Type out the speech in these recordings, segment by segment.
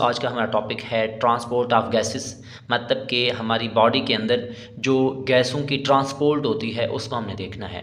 आज का हमारा टॉपिक है ट्रांसपोर्ट ऑफ गैसेस। मतलब कि हमारी बॉडी के अंदर जो गैसों की ट्रांसपोर्ट होती है उसको हमने देखना है।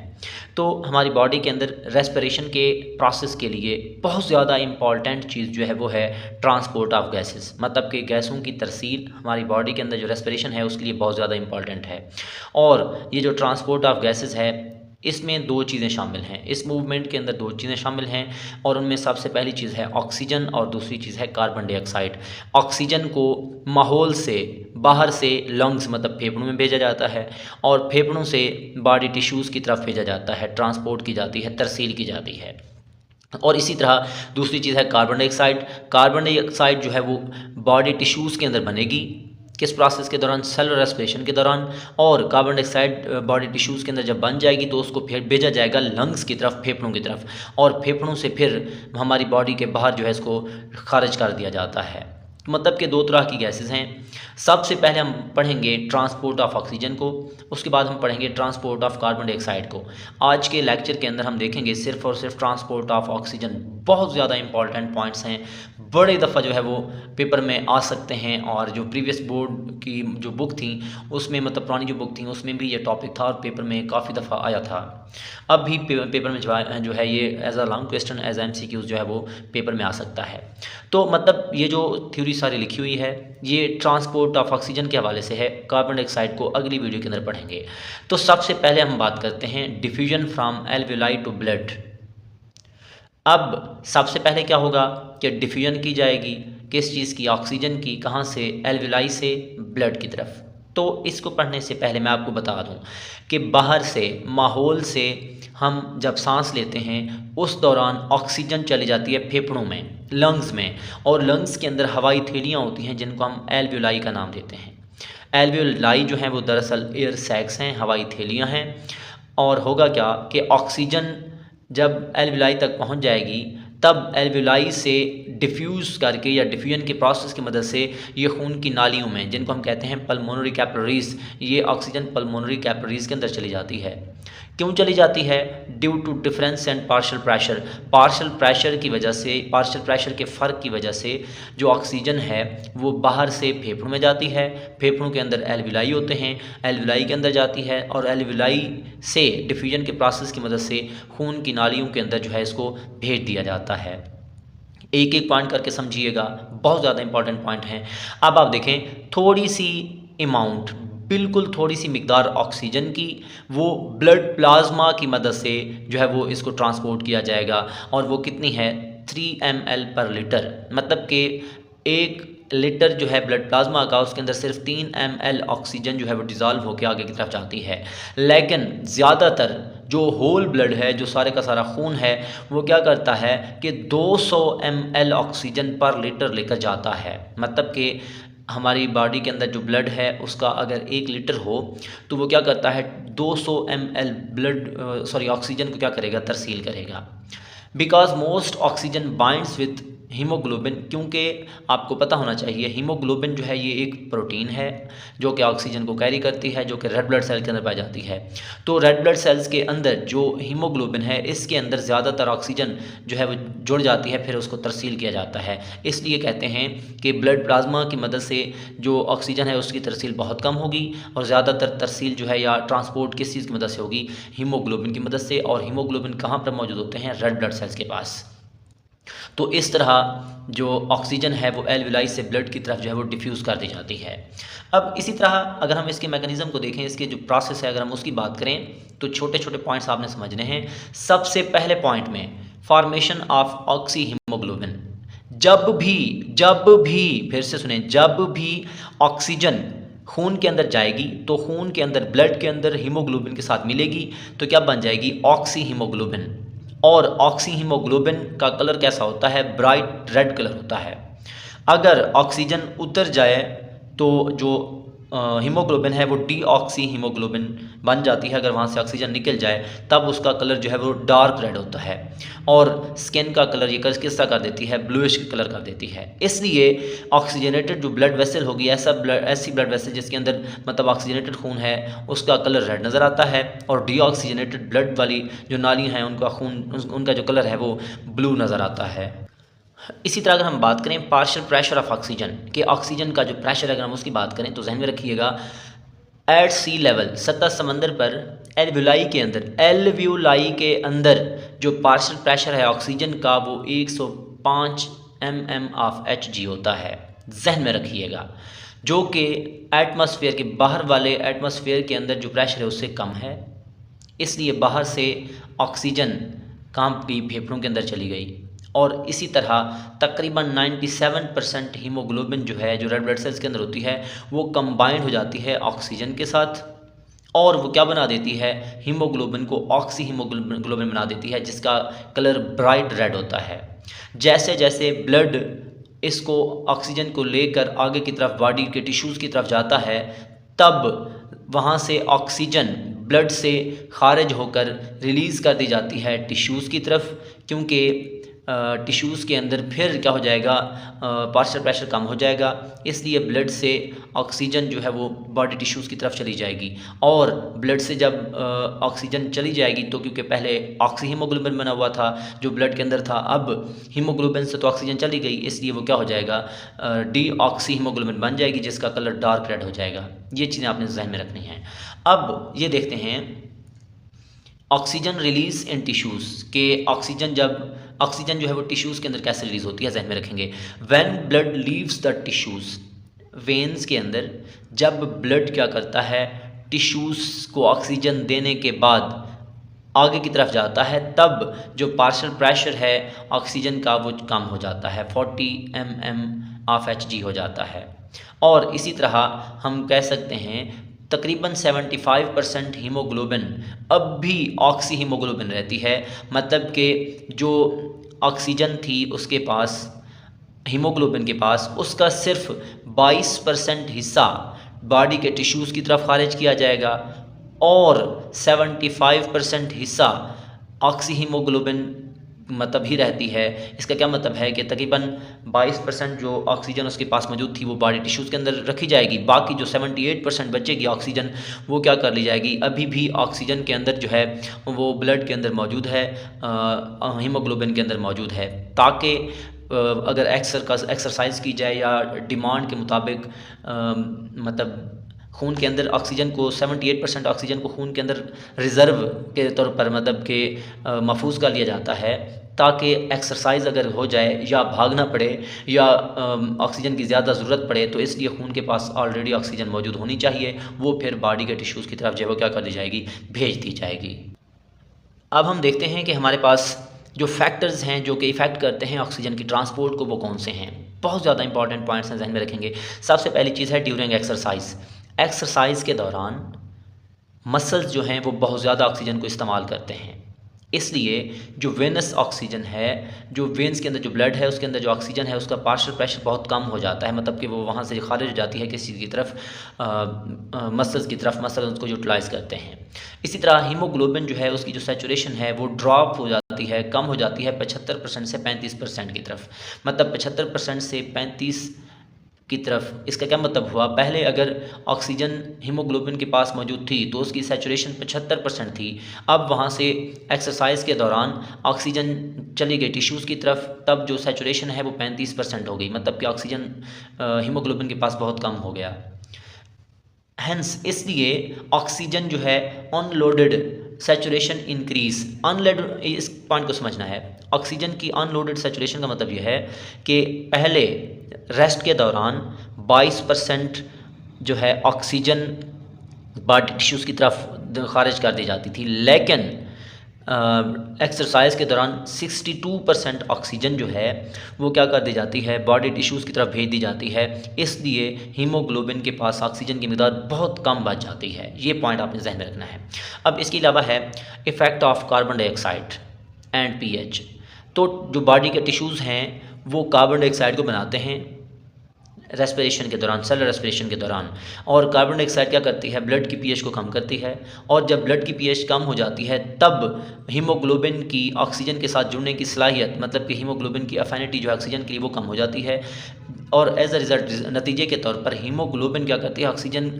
तो हमारी बॉडी के अंदर रेस्पिरेशन के प्रोसेस के लिए बहुत ज़्यादा इम्पॉर्टेंट चीज़ जो है वो है ट्रांसपोर्ट ऑफ गैसेस। मतलब कि गैसों की तरसील हमारी बॉडी के अंदर जो रेस्पिरेशन है उसके लिए बहुत ज़्यादा इम्पॉर्टेंट है। और ये जो ट्रांसपोर्ट ऑफ गैसेस है इसमें दो चीज़ें शामिल हैं, इस मूवमेंट के अंदर दो चीज़ें शामिल हैं और उनमें सबसे पहली चीज़ है ऑक्सीजन और दूसरी चीज़ है कार्बन डाइऑक्साइड। ऑक्सीजन को माहौल से बाहर से लंग्स मतलब फेफड़ों में भेजा जाता है और फेफड़ों से बॉडी टिश्यूज़ की तरफ भेजा जाता है, ट्रांसपोर्ट की जाती है, तरसील की जाती है। और इसी तरह दूसरी चीज़ है कार्बन डाइऑक्साइड। कार्बन डाइऑक्साइड जो है वो बॉडी टिश्यूज़ के अंदर बनेगी, किस प्रोसेस के दौरान, सेलुलर रेस्पिरेशन के दौरान। और कार्बन डाइऑक्साइड बॉडी टिश्यूज़ के अंदर जब बन जाएगी तो उसको फिर भेजा जाएगा लंग्स की तरफ, फेफड़ों की तरफ, और फेफड़ों से फिर हमारी बॉडी के बाहर जो है इसको खारिज कर दिया जाता है। मतलब कि दो तरह की गैसेस हैं। सबसे पहले हम पढ़ेंगे ट्रांसपोर्ट ऑफ ऑक्सीजन को, उसके बाद हम पढ़ेंगे ट्रांसपोर्ट ऑफ कार्बन डाइऑक्साइड को। आज के लेक्चर के अंदर हम देखेंगे सिर्फ और सिर्फ ट्रांसपोर्ट ऑफ ऑक्सीजन। बहुत ज़्यादा इंपॉर्टेंट पॉइंट्स हैं, बड़े दफ़ा जो है वो पेपर में आ सकते हैं और जो प्रीवियस बोर्ड की जो बुक थी उसमें, मतलब पुरानी जो बुक थी उसमें भी ये टॉपिक था और पेपर में काफ़ी दफ़ा आया था। अब भी पेपर में जो है ये as a long question, as MCQs जो है वो पेपर में आ सकता है। तो मतलब ये जो थ्योरी सारी लिखी हुई है ये ट्रांसपोर्ट ऑफ ऑक्सीजन के हवाले से है। कार्बन डाइऑक्साइड को अगली वीडियो के अंदर पढ़ेंगे। तो सबसे पहले हम बात करते हैं diffusion from alveoli to blood. अब सबसे पहले क्या होगा कि डिफ्यूजन की जाएगी किस चीज़ की, ऑक्सीजन की, कहाँ से, एल्वियोलाई से ब्लड की तरफ। तो इसको पढ़ने से पहले मैं आपको बता दूं कि बाहर से, माहौल से हम जब सांस लेते हैं उस दौरान ऑक्सीजन चली जाती है फेफड़ों में, लंग्स में, और लंग्स के अंदर हवाई थैलियाँ होती हैं जिनको हम एल्वियोलाई का नाम देते हैं। एल्वियोलाई जो हैं वो दरअसल एयर सैक्स हैं, हवाई थैलियाँ हैं। और होगा क्या कि ऑक्सीजन जब एल्वियोलाई तक पहुंच जाएगी तब एल्वियोलाई से डिफ्यूज़ करके या डिफ्यूजन के प्रोसेस की मदद से ये खून की नालियों में, जिनको हम कहते हैं पल्मोनरी कैपिलरीज, ये ऑक्सीजन पल्मोनरी कैपिलरीज के अंदर चली जाती है। क्यों चली जाती है? Due to difference and partial pressure. Partial pressure की वजह से, पार्शियल प्रेशर के फ़र्क की वजह से जो ऑक्सीजन है वो बाहर से फेफड़ों में जाती है, फेफड़ों के अंदर एल्वियोलाई होते हैं, एल्वियोलाई के अंदर जाती है और एल्वियोलाई से डिफ्यूजन के प्रोसेस की मदद से खून की नालियों के अंदर जो है इसको भेज दिया जाता है। एक एक पॉइंट करके समझिएगा, बहुत ज़्यादा इंपॉर्टेंट पॉइंट हैं। अब आप देखें, थोड़ी सी अमाउंट, बिल्कुल थोड़ी सी मिकदार ऑक्सीजन की वो ब्लड प्लाज्मा की मदद से जो है वो इसको ट्रांसपोर्ट किया जाएगा। और वो कितनी है? 3 ml पर लीटर। मतलब कि 1 लीटर जो है ब्लड प्लाज्मा का, उसके अंदर सिर्फ 3 ml ऑक्सीजन जो है वो डिज़ोल्व होकर आगे की तरफ जाती है। लेकिन ज़्यादातर जो होल ब्लड है, जो सारे का सारा खून है, वो क्या करता है कि 200 ml ऑक्सीजन पर लीटर लेकर जाता है। मतलब कि हमारी बॉडी के अंदर जो ब्लड है उसका अगर 1 लीटर हो तो वो क्या करता है, 200 ml ऑक्सीजन को क्या करेगा, तरसील करेगा। Because most oxygen binds with haemoglobin, क्योंकि आपको पता होना चाहिए हीमोग्लोबिन जो है ये एक प्रोटीन है जो कि ऑक्सीजन को कैरी करती है, जो कि रेड ब्लड सेल के अंदर पाई जाती है। तो रेड ब्लड सेल्स के अंदर जो हीमोग्लोबिन है इसके अंदर ज़्यादातर ऑक्सीजन जो है वो जुड़ जाती है, फिर उसको तरसील किया जाता है। इसलिए कहते हैं कि ब्लड प्लाज्मा की मदद से जो ऑक्सीजन है उसकी तरसील बहुत कम होगी और ज़्यादातर तरसील जो है या ट्रांसपोर्ट किस चीज़ की मदद से होगी, हीमोग्लोबिन की मदद से। और हीमोग्लोबिन कहाँ पर मौजूद होते हैं? रेड ब्लड सेल्स के पास। तो इस तरह जो ऑक्सीजन है वो एल्वियोलाई से ब्लड की तरफ जो है वो डिफ्यूज़ कर दी जाती है। अब इसी तरह अगर हम इसके मैकेनिज़्म को देखें, इसके जो प्रोसेस है अगर हम उसकी बात करें तो छोटे छोटे पॉइंट्स आपने समझने हैं। सबसे पहले पॉइंट में फॉर्मेशन ऑफ ऑक्सी हीमोग्लोबिन। जब भी फिर से सुने, जब भी ऑक्सीजन खून के अंदर जाएगी तो खून के अंदर, ब्लड के अंदर हीमोग्लोबिन के साथ मिलेगी तो क्या बन जाएगी? Oxy haemoglobin. और ऑक्सी हीमोग्लोबिन का कलर कैसा होता है? ब्राइट रेड कलर होता है। अगर ऑक्सीजन उतर जाए तो जो हीमोग्लोबिन है वो डीऑक्सी हीमोग्लोबिन बन जाती है। अगर वहाँ से ऑक्सीजन निकल जाए तब उसका कलर जो है वो डार्क रेड होता है और स्किन का कलर ये किसका कर देती है? ब्लूइश कलर कर देती है। इसलिए ऑक्सीजनेटेड जो ब्लड वेसल होगी, ऐसी ब्लड वेसल जिसके अंदर मतलब ऑक्सीजनेटेड खून है, उसका कलर रेड नज़र आता है। और डीऑक्सीजनेटेड ब्लड वाली जो नालियाँ हैं उनका खून, उनका जो कलर है वो ब्लू नज़र आता है। इसी तरह अगर हम बात करें पार्शियल प्रेशर ऑफ ऑक्सीजन के, ऑक्सीजन का जो प्रेशर अगर हम उसकी बात करें तो जहन में रखिएगा एट सी लेवल, सतह समंदर पर, एल्व्यूलाई के अंदर जो पार्शियल प्रेशर है ऑक्सीजन का वो 105 mm ऑफ Hg होता है। जहन में रखिएगा, जो कि एटमॉस्फेयर के बाहर वाले एटमॉस्फेयर के अंदर जो प्रेशर है उससे कम है। इसलिए बाहर से ऑक्सीजन काम की फेफड़ों के अंदर चली गई और इसी तरह तकरीबन 97% हीमोग्लोबिन जो है, जो रेड ब्लड सेल्स के अंदर होती है, वो कंबाइंड हो जाती है ऑक्सीजन के साथ और वो क्या बना देती है, हीमोग्लोबिन को ऑक्सी हीमोग्लोबिन बना देती है, जिसका कलर ब्राइट रेड होता है। जैसे जैसे ब्लड इसको ऑक्सीजन को लेकर आगे की तरफ बॉडी के टिश्यूज़ की तरफ जाता है, तब वहाँ से ऑक्सीजन ब्लड से खारिज होकर रिलीज़ कर दी जाती है टिश्यूज़ की तरफ, क्योंकि टिश्यूज़ के अंदर फिर क्या हो जाएगा, पार्शियल प्रेशर कम हो जाएगा, इसलिए ब्लड से ऑक्सीजन जो है वो बॉडी टिश्यूज़ की तरफ चली जाएगी। और ब्लड से जब ऑक्सीजन चली जाएगी तो क्योंकि पहले ऑक्सी हीमोग्लोबिन बना हुआ था जो ब्लड के अंदर था, अब हीमोग्लोबिन से तो ऑक्सीजन चली गई, इसलिए वो क्या हो जाएगा, डी ऑक्सी हीमोग्लोबिन बन जाएगी, जिसका कलर डार्क रेड हो जाएगा। ये चीज़ें आपने जहन में रखनी है। अब ये देखते हैं ऑक्सीजन रिलीज़ इन टिश्यूज़ के, ऑक्सीजन जो है वो टिश्यूज़ के अंदर कैसे रिलीज़ होती है, जहन में रखेंगे। When blood leaves the tissues, veins के अंदर जब ब्लड क्या करता है, टिश्यूज़ को ऑक्सीजन देने के बाद आगे की तरफ जाता है, तब जो पार्शियल प्रेशर है ऑक्सीजन का वो कम हो जाता है, 40 mm ऑफ Hg हो जाता है। और इसी तरह हम कह सकते हैं तकरीबन 75% हीमोग्लोबिन अब भी ऑक्सी हीमोग्लोबिन रहती है, मतलब कि जो ऑक्सीजन थी उसके पास, हीमोग्लोबिन के पास, उसका सिर्फ 22% हिस्सा बॉडी के टिश्यूज़ की तरफ खारिज किया जाएगा और 75% हिस्सा ऑक्सी हीमोग्लोबिन मतलब ही रहती है। इसका क्या मतलब है कि तकरीबन 22% जो ऑक्सीजन उसके पास मौजूद थी वो बॉडी टिश्यूज़ के अंदर रखी जाएगी, बाकी जो 78% बचेगी ऑक्सीजन वो क्या कर ली जाएगी, अभी भी ऑक्सीजन के अंदर जो है वो ब्लड के अंदर मौजूद है, हीमोग्लोबिन के अंदर मौजूद है, ताकि अगर एक्सरसाइज की जाए या डिमांड के मुताबिक मतलब खून के अंदर ऑक्सीजन को 78% ऑक्सीजन को खून के अंदर रिज़र्व के तौर पर मतलब के महफूज कर लिया जाता है, ताकि एक्सरसाइज अगर हो जाए या भागना पड़े या ऑक्सीजन की ज़्यादा ज़रूरत पड़े तो इसलिए खून के पास ऑलरेडी ऑक्सीजन मौजूद होनी चाहिए, वो फिर बॉडी के टिश्यूज़ की तरफ जो है वो क्या कर दी जाएगी, भेज दी जाएगी। अब हम देखते हैं कि हमारे पास जो फैक्टर्स हैं जो कि इफ़ेक्ट करते हैं ऑक्सीजन की ट्रांसपोर्ट को, वो कौन से हैं। बहुत ज़्यादा इंपॉर्टेंट पॉइंट्स हैं, ज़हन में रखेंगे। सबसे पहली चीज़ है ड्यूरिंग एक्सरसाइज। एक्सरसाइज के दौरान मसल्स जो हैं वो बहुत ज़्यादा ऑक्सीजन को इस्तेमाल करते हैं, इसलिए जो वेनस ऑक्सीजन है, जो वेन्स के अंदर जो ब्लड है उसके अंदर जो ऑक्सीजन है उसका पार्शियल प्रेशर बहुत कम हो जाता है, मतलब कि वो वहाँ से खारिज हो जाती है किसी की तरफ, मसल्स की तरफ, मसल उसको यूटिलाइज़ करते हैं। इसी तरह हीमोग्लोबिन जो है उसकी जो सैचुरेशन है वो ड्रॉप हो जाती है, कम हो जाती है 75% से 35% की तरफ, मतलब 75% से 35 की तरफ। इसका क्या मतलब हुआ, पहले अगर ऑक्सीजन हीमोग्लोबिन के पास मौजूद थी तो उसकी सैचुरेशन 75% थी, अब वहाँ से एक्सरसाइज के दौरान ऑक्सीजन चली गई टिश्यूज़ की तरफ, तब जो सैचुरेशन है वो 35% हो गई, मतलब कि ऑक्सीजन हीमोग्लोबिन के पास बहुत कम हो गया। हेंस इसलिए ऑक्सीजन जो है अनलोडेड सैचुरेशन इंक्रीज, अनलोडेड, इस पॉइंट को समझना है। ऑक्सीजन की अनलोडेड सैचुरेशन का मतलब यह है कि पहले रेस्ट के दौरान 22% जो है ऑक्सीजन बॉडी टिश्यूज़ की तरफ खारिज कर दी जाती थी, लेकिन एक्सरसाइज के दौरान 62% ऑक्सीजन जो है वो क्या कर दी जाती है, बॉडी टिश्यूज़ की तरफ भेज दी जाती है, इसलिए हीमोग्लोबिन के पास ऑक्सीजन की मिक़दार बहुत कम बच जाती है। ये पॉइंट आपने जहन में रखना है। अब इसके अलावा है effect of carbon dioxide and pH. तो जो बॉडी के टिश्यूज़ हैं वो कार्बन डाइऑक्साइड को बनाते हैं रेस्पिरेशन के दौरान, सेलुलर रेस्पिरेशन के दौरान, और कार्बन डाइऑक्साइड क्या करती है, ब्लड की पीएच को कम करती है, और जब ब्लड की पीएच कम हो जाती है तब हीमोग्लोबिन की ऑक्सीजन के साथ जुड़ने की सलाहियत, मतलब कि हीमोग्लोबिन की अफिनिटी जो ऑक्सीजन के लिए वो कम हो जाती है, और एज अ रिज़ल्ट नतीजे के तौर पर हीमोग्लोबिन क्या करती है, ऑक्सीजन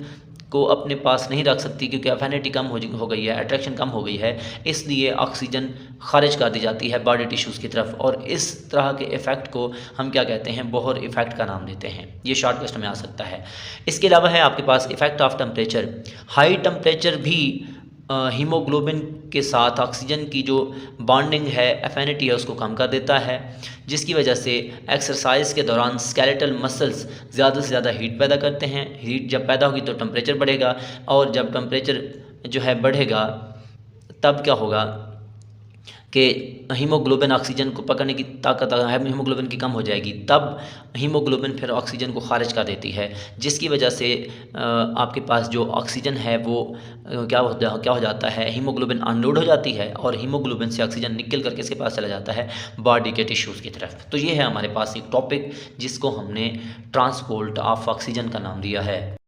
को अपने पास नहीं रख सकती, क्योंकि एफिनिटी कम हो गई है, अट्रैक्शन कम हो गई है, इसलिए ऑक्सीजन खारिज कर दी जाती है बॉडी टिश्यूज़ की तरफ। और इस तरह के इफ़ेक्ट को हम क्या कहते हैं, बोहर इफ़ेक्ट का नाम देते हैं। ये शॉर्टकस्ट में आ सकता है। इसके अलावा है आपके पास effect of temperature. High temperature भी हीमोग्लोबिन के साथ ऑक्सीजन की जो बॉन्डिंग है, एफिनिटी है, उसको कम कर देता है, जिसकी वजह से एक्सरसाइज के दौरान स्केलेटल मसल्स ज़्यादा से ज़्यादा हीट पैदा करते हैं। हीट जब पैदा होगी तो टेम्परेचर बढ़ेगा, और जब टेम्परेचर जो है बढ़ेगा तब क्या होगा कि हीमोग्लोबिन ऑक्सीजन को पकड़ने की ताकत हीमोग्लोबिन की कम हो जाएगी, तब हीमोग्लोबिन फिर ऑक्सीजन को खारिज कर देती है, जिसकी वजह से आपके पास जो ऑक्सीजन है वो क्या हो जाता है, हीमोग्लोबिन अनलोड हो जाती है, और हीमोग्लोबिन से ऑक्सीजन निकल कर किसके पास चला जाता है, बॉडी के टिश्यूज़ की तरफ। तो ये है हमारे पास एक टॉपिक जिसको हमने ट्रांसपोर्ट ऑफ ऑक्सीजन का नाम दिया है।